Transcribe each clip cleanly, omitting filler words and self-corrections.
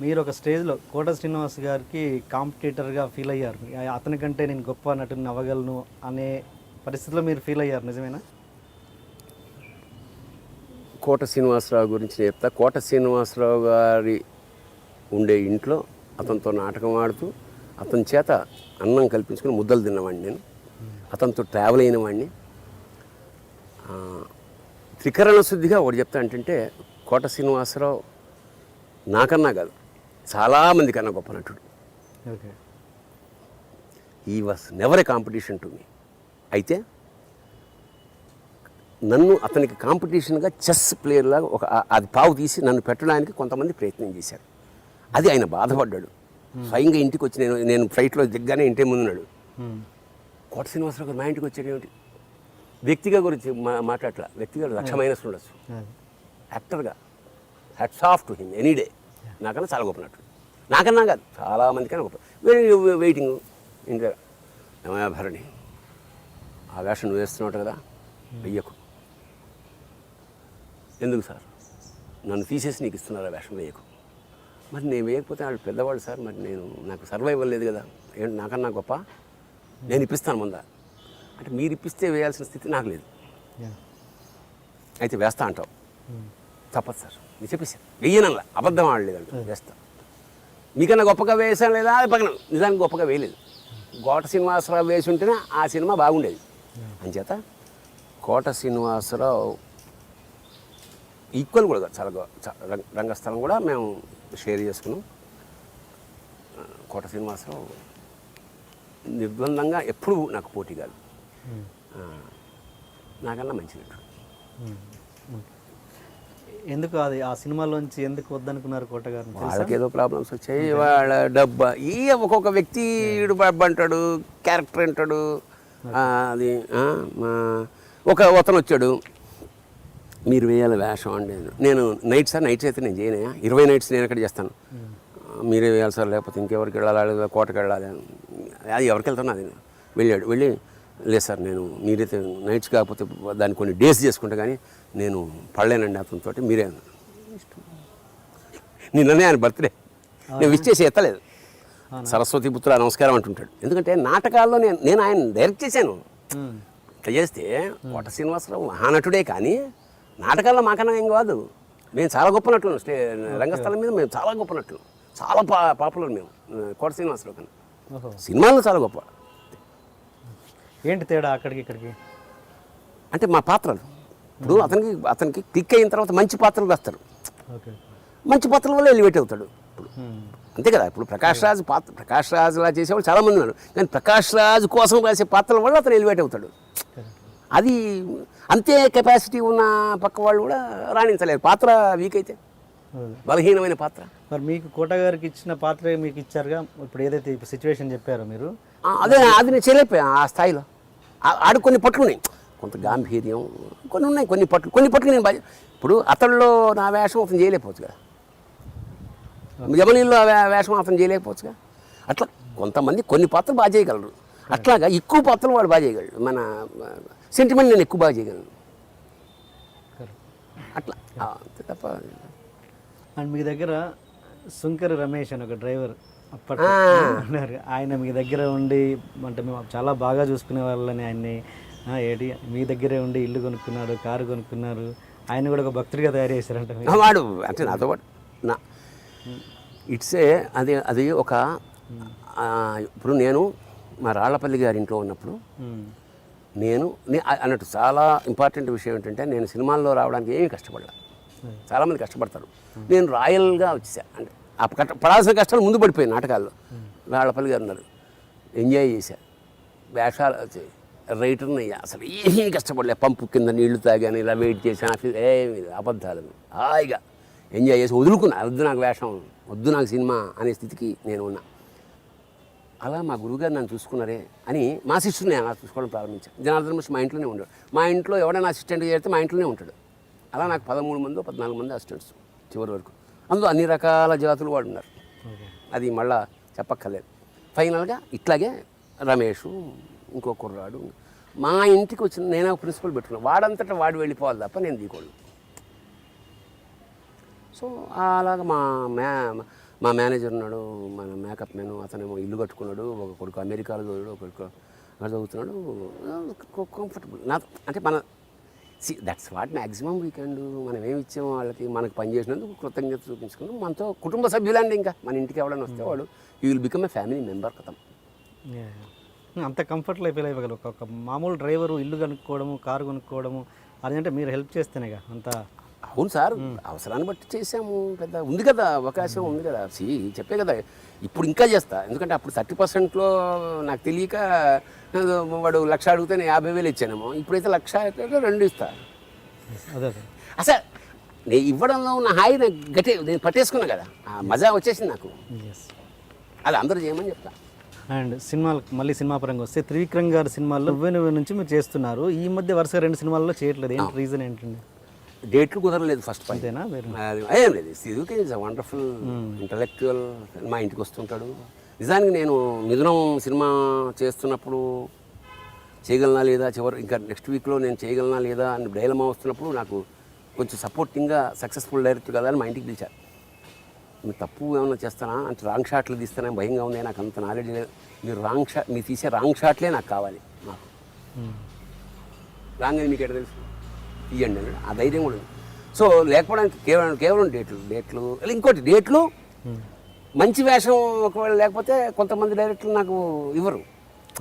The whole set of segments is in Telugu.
మీరు ఒక స్టేజ్లో కోట శ్రీనివాస్ గారికి కాంపిటీటర్గా ఫీల్ అయ్యారు. అతనికంటే నేను గొప్ప నటుని అవ్వగలను అనే పరిస్థితిలో మీరు ఫీల్ అయ్యారు, నిజమేనా? కోట శ్రీనివాసరావు గురించి చెప్తా. కోట శ్రీనివాసరావు గారి ఉండే ఇంట్లో అతనితో నాటకం ఆడుతూ అతని చేత అన్నం కల్పించుకుని ముద్దలు తిన్నవాడిని నేను. అతనితో ట్రావెల్ అయిన వాడిని. త్రికరణ శుద్ధిగా ఒకటి చెప్తా అంటే కోట శ్రీనివాసరావు నాకన్నా కాదు, చాలామంది కన్నా గొప్ప నటుడు. Okay. He was never a competition to me. అయితే నన్ను అతనికి కాంపిటీషన్గా చెస్ ప్లేయర్ లాగా అది పావు తీసి నన్ను పెట్టడానికి కొంతమంది ప్రయత్నం చేశారు. అది ఆయన బాధపడ్డాడు. స్వయంగా ఇంటికి వచ్చి నేను ఫ్లైట్లో దిగ్గానే ఇంటి ముందున్నాడు. కోట శ్రీనివాసరావు గారు మా ఇంటికి వచ్చాడు ఏమిటి, వ్యక్తిగా గురించి మాట్లాడలా. వ్యక్తిగా 1,00,000 మైనస్ ఉండొచ్చు. యాక్టర్గా hats off to him any day. నాకన్నా చాలా గొప్ప నటుడు. నాకన్నా కాదు, చాలామంది కన్నా గొప్ప. వెయిటింగ్ ఇంకా ఏమయ్యా భరణి, ఆ వేషం నువ్వు వేస్తున్నావు కదా, వెయ్యకు. ఎందుకు సార్, నన్ను తీసేసి నీకు ఇస్తున్నారు ఆ వేషం, వేయకు. మరి నేను వేయకపోతే వాళ్ళు పెద్దవాళ్ళు సార్, మరి నాకు సర్వైవల్ లేదు కదా, ఏంటి నాకన్నా గొప్ప, నేను ఇప్పిస్తాను ముందా అంటే మీరు ఇప్పిస్తే వేయాల్సిన స్థితి నాకు లేదు. అయితే వేస్తా అంటావు, తప్పదు సార్ మీరు చెప్పేసారు, వెయ్యనల్లా అబద్ధం ఆడలేదంట, వేస్తా. మీకన్నా గొప్పగా వేసాను లేదా అది పక్కన, నిజానికి గొప్పగా వేయలేదు. కోట శ్రీనివాసరావు వేసి ఉంటేనే ఆ సినిమా బాగుండేది. అంచేత కోట శ్రీనివాసరావు ఈక్వల్ కూడా చాలా రంగస్థలం కూడా మేము షేర్ చేసుకున్నాం. కోట శ్రీనివాసరావు నిర్బంధంగా ఎప్పుడూ నాకు పోటీ కాదు, నాకన్నా మంచి నటుడు. ఎందుకు అది ఆ సినిమాలోంచి ఎందుకు వద్దనుకున్నారు కోట గారు? వాళ్ళకి ఏదో ప్రాబ్లమ్స్ వచ్చాయి, వాళ్ళ డబ్బా ఈ ఒక్కొక్క వ్యక్తి ఈడు అంటాడు, క్యారెక్టర్ అంటాడు. అది అతను వచ్చాడు, మీరు వేయాలి వేషం అండి. నేను నైట్ సార్, నైట్స్ అయితే నేను చేయను, 20 నైట్స్ నేను ఎక్కడ చేస్తాను, మీరే వేయాలి సార్, లేకపోతే ఇంకెవరికి వెళ్ళాలి, కోటకి వెళ్ళాలి. అది ఎవరికి వెళ్తాను, అది వెళ్ళాడు. వెళ్ళి లేదు సార్, మీరైతే నైట్స్ కాకపోతే దాన్ని కొన్ని డేస్ చేసుకుంటా, కానీ నేను పడలేనండి అతనితో, మీరే నిన్ననే ఆయన బర్త్డే, నేను విష్ చేసి ఎత్తలేదు. సరస్వతి పుత్ర నమస్కారం అంటుంటాడు. ఎందుకంటే నాటకాల్లో నేను ఆయన డైరెక్ట్ చేశాను. ఇట్లా చేస్తే కోట శ్రీనివాసరావు మహానటుడే, కానీ నాటకాల్లో మాకన్నా ఏం కాదు. మేము చాలా గొప్ప నటులు, రంగస్థలం మీద మేము చాలా గొప్ప నటులు, చాలా పాపులర్ మేము కోట శ్రీనివాసరావు కన్నా. సినిమాల్లో చాలా గొప్ప. ఏంటి తేడా అక్కడికి ఇక్కడికి అంటే మా పాత్రలు. ఇప్పుడు అతనికి క్లిక్ అయిన తర్వాత మంచి పాత్రలు రాస్తారు, మంచి పాత్రల వల్ల ఎలివేట్ అవుతాడు. ఇప్పుడు అంతే కదా. ఇప్పుడు ప్రకాష్ రాజ్లా చేసేవాళ్ళు చాలామంది ఉన్నారు, కానీ ప్రకాష్ రాజ్ కోసం రాసే పాత్రల వల్ల అతను ఎలివేట్ అవుతాడు. అది అంతే కెపాసిటీ ఉన్న పక్క వాళ్ళు కూడా రాణించలేరు. పాత్ర వీక్ అయితే, బలహీనమైన పాత్ర. మరి మీకు కోట గారికి ఇచ్చిన పాత్ర మీకు ఇచ్చారుగా, ఇప్పుడు ఏదైతే సిచ్యువేషన్ చెప్పారో మీరు, అది నేను చేయలేకపోయా ఆ స్థాయిలో. ఆడు కొన్ని పట్లు ఉన్నాయి, కొంత గాంభీర్యం కొన్ని ఉన్నాయి, కొన్ని పట్లు నేను ఇప్పుడు అతడిలో నా వేషం అతను చేయలేకపోవచ్చు కదా, యమనీల్లో వేషం అతను చేయలేకపోవచ్చుగా. అట్లా కొంతమంది కొన్ని పాత్రలు బాగా చేయగలరు, అట్లాగా ఎక్కువ పాత్రలు వాడు బాగా చేయగలరు. మన సెంటిమెంట్ నేను ఎక్కువ బాగా చేయగలను, అట్లా అంతే తప్ప. అండ్ మీ దగ్గర సుంకర రమేష్ అని ఒక డ్రైవర్ అప్పట్లో ఉన్నారు, ఆయన మీ దగ్గర ఉండి అంటే మేము చాలా బాగా చూసుకునే వాళ్ళని ఆయన్ని ఏంటి మీ దగ్గరే ఉండి ఇల్లు కొనుక్కున్నాడు, కారు కొనుక్కున్నారు, ఆయన కూడా ఒక భక్తుడిగా తయారు చేశారంట వాడు. అంటే నాతో పాటు ఇట్సే అది ఒక ఇప్పుడు నేను మా రాళ్లపల్లి గారి ఇంట్లో ఉన్నప్పుడు నేను అన్నట్టు చాలా ఇంపార్టెంట్ విషయం ఏంటంటే, నేను సినిమాల్లో రావడానికి ఏమీ కష్టపడలే. చాలామంది కష్టపడతారు, నేను రాయల్గా వచ్చేసా. అంటే ఆ పడాల్సిన కష్టాలు ముందు పడిపోయాయి నాటకాల్లో. రాళ్లపల్లి గారు ఉన్నారు, ఎంజాయ్ చేశా, వేషాలు రైటర్ని అయ్యా, అసలు ఏమీ కష్టపడలే. పంపు కింద నీళ్లు తాగాను, ఇలా వెయిట్ చేశాను, ఏమి అబద్ధాలు, హాయిగా ఎంజాయ్ చేసి వదులుకున్నా. వద్దు నాకు వేషం, వద్దు నాకు సినిమా అనే స్థితికి నేను ఉన్నా. అలా మా గురువుగారు నన్ను చూసుకున్నారే అని మా సిస్టర్ని నేను అలా చూసుకోవడం ప్రారంభించాను. జనార్దన్ మా ఇంట్లోనే ఉండడు. మా ఇంట్లో ఎవడైనా అసిస్టెంట్ చేస్తే మా ఇంట్లోనే ఉంటాడు. అలా నాకు 13 మంది 14 మంది అసిస్టెంట్స్ చివరి వరకు. అందులో అన్ని రకాల జాతులు వాడు ఉన్నారు, అది మళ్ళా చెప్పక్కర్లేదు. ఫైనల్గా ఇట్లాగే రమేష్, ఇంకో కుర్రాడు మా ఇంటికి వచ్చిన, నేను ప్రిన్సిపల్ పెట్టుకున్నాను. వాడంతటా వాడు వెళ్ళిపోవాలి తప్ప నేను దిగోళ్ళు. సో అలాగా మా మేనేజర్ ఉన్నాడు, మన మేకప్ మ్యాన్, అతనేమో ఇల్లు కట్టుకున్నాడు, ఒక కొడుకు అమెరికాలో చదివాడు, ఒక కొడుకు అక్కడ చదువుతున్నాడు. కంఫర్టబుల్ నా అంటే మన that's what maximum we can do. మనం ఏమి ఇచ్చామో వాళ్ళకి, మనకు పని చేసినందుకు కృతజ్ఞత చూపించుకున్నాం. మనతో కుటుంబ సభ్యులండి. ఇంకా మన ఇంటికి ఎవరైనా వస్తే వాడు you will become a family member కథం. అంత కంఫర్ట్లో ఫీల్ అయిపోగలరు. ఒక మామూలు డ్రైవరు ఇల్లు కొనుక్కోవడము, కారు కొనుక్కోవడము, అదంటే మీరు హెల్ప్ చేస్తేనేగా అంత. అవును సార్, అవసరాన్ని బట్టి చేసాము. పెద్ద ఉంది కదా, అవకాశం ఉంది కదా. చెప్పే కదా, ఇప్పుడు ఇంకా చేస్తా. ఎందుకంటే అప్పుడు 30%లో నాకు తెలియక వాడు 1,00,000 అడిగితే నేను 50,000 ఇచ్చానేమో. ఇప్పుడైతే 1,00,000 2 ఇస్తా. అదే అసలు నేను ఇవ్వడంలో ఉన్న హాయి నాకు నేను పట్టేసుకున్నా కదా, ఆ మజా వచ్చేసింది నాకు. అది అందరూ చేయమని చెప్తా. అండ్ మళ్ళీ సినిమా పరంగా వస్తే త్రివిక్రమ్ గారి సినిమాల్లో నువ్వే నుంచి మీరు చేస్తున్నారు. ఈ మధ్య వరుసగా 2 సినిమాల్లో చేయట్లేదు. ఏంటి రీజన్ ఏంటండి? డేట్లు కుదరలేదు ఫస్ట్. అంతేనా? ఏం లేదు, సిద్ధుకి ఈజ్ వండర్ఫుల్ ఇంటలెక్చువల్. మా ఇంటికి వస్తుంటాడు. నిజానికి నేను మిథునం సినిమా చేస్తున్నప్పుడు చేయగలనా లేదా, ఇంకా నెక్స్ట్ వీక్లో నేను చేయగలనా లేదా అని డైలమా వస్తున్నప్పుడు నాకు కొంచెం సపోర్టింగ్గా సక్సెస్ఫుల్ డైరెక్టర్ కదా అని మా ఇంటికి పిలిచారు. మీరు తప్పు ఏమైనా చేస్తానా అంటే, రాంగ్ షాట్లు తీస్తానా, భయంగా ఉంది, నాకు అంత నాలెడ్జ్ లేదు. మీరు తీసే రాంగ్ షాట్లే నాకు కావాలి. నాకు రాంగ్ అని మీకు ఎక్కడ తెలుసు, తీయండి అని ఆ ధైర్యం కూడా ఉంది. సో లేకపోవడానికి కేవలం డేట్లు ఇంకోటి డేట్లు మంచి వేషం ఒకవేళ లేకపోతే కొంతమంది డైరెక్టర్లు నాకు ఇవ్వరు.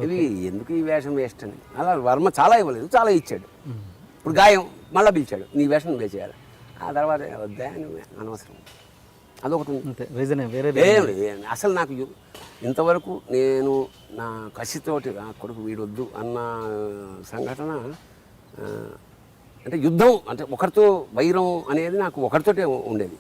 ఇవి ఎందుకు ఈ వేషం వేస్ట్ అని. అలా వర్మ చాలా ఇవ్వలేదు, చాలా ఇచ్చాడు. ఇప్పుడు గాయం మళ్ళీ పిలిచాడు, నీ వేషం నువ్వే చేయాలి. ఆ తర్వాత వద్దా నువ్వు అనవసరం, అదొకటి ఉంది. అసలు నాకు ఇంతవరకు నేను నా కసితోటి నా కొడుకు వీడొద్దు అన్న సంఘటన అంటే యుద్ధం అంటే ఒకరితో వైరం అనేది నాకు ఒకరితోటే ఉండేది.